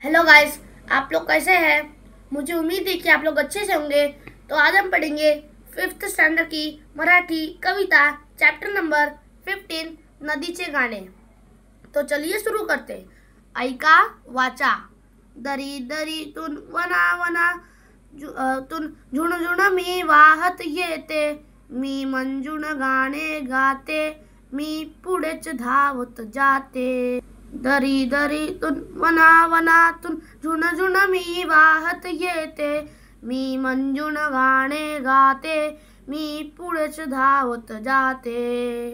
Hello guys, आप लोग कैसे हैं। मुझे उम्मीद है कि आप लोग अच्छे से होंगे। तो आज हम पढ़ेंगे 5th स्टँडर्ड की मराठी कविता चॅप्टर नंबर 15 नदीचे गाणे। तो चलिए सुरू करते। ऐका वाचा। दरी दरीतून वना वना तून झुणझुण मी वाहत येते, मी मंजुण गाणे गाते, मी पुढेच धावत जाते। दरी दरीतून वना वनातून झुणझुण मी वाहत येते, मी मंजुण गाणे गाते, मी पुढेच धावत जाते।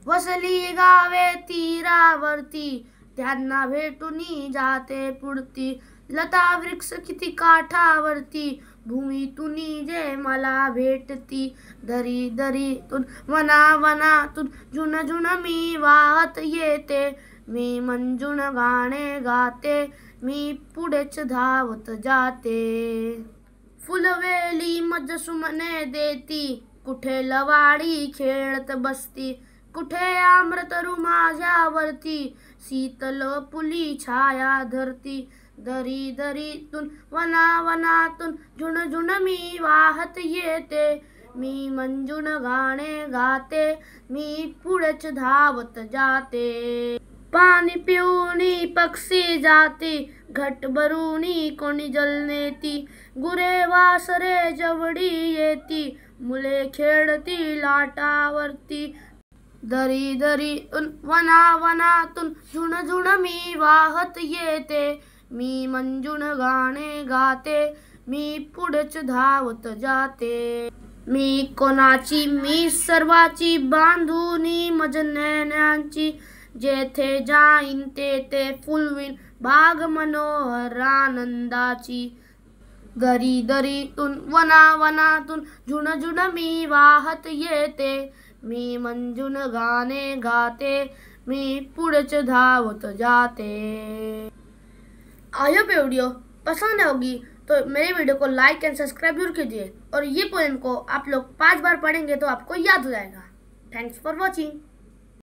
वसली गावे तीरावरती, त्यांना भेटूनी जाते पुढती, लता वृक्ष किती काठावरती, भूमीतूनी जे मला भेटती। दरी दरीतून वना वनातून झुणझुण मी वाहत येते, मी मंजुण गाणे गाते, मी पुढेच धावत जाते। फुलवेली मज सुमने देती, कुठे लवाडी खेळत बसती, कुठे आम्रतरू माझ्यावरती, शीतल पुली छाया धरती। दरी दरीतून वना वनातून झुणझुण मी वाहत येते, मी मंजुण गाणे गाते, मी पुढेच धावत जाते। पाणी पिऊनी पक्षी जाती, घट भरूनी कोणी जल नेती, गुरे वासरे जवडी येती, मुले खेळती लाटावरती। दरी दरीतून वना वनातून झुणझुण मी वाहत येते, मी मंजुण गाणे गाते, मी पुढेच धावत जाते। मी कोणाची मी सर्वाची बांधूनी मज नैन्यांची, जेथे जाईन तेथे फुलवीन बाग मनोहर आनंदाची। दरी दरीतून वना वनातून झुणझुण मी वाहत येते, मी मंजुण गाणे गाते, मी पुढेच धावत जाते। आई होप ये वीडियो पसंद होगी तो मेरे वीडियो को लाइक एंड सब्सक्राइब जरूर कीजिए, और ये पोएम को आप लोग 5 बार पढ़ेंगे तो आपको याद हो जाएगा। Thanks for watching.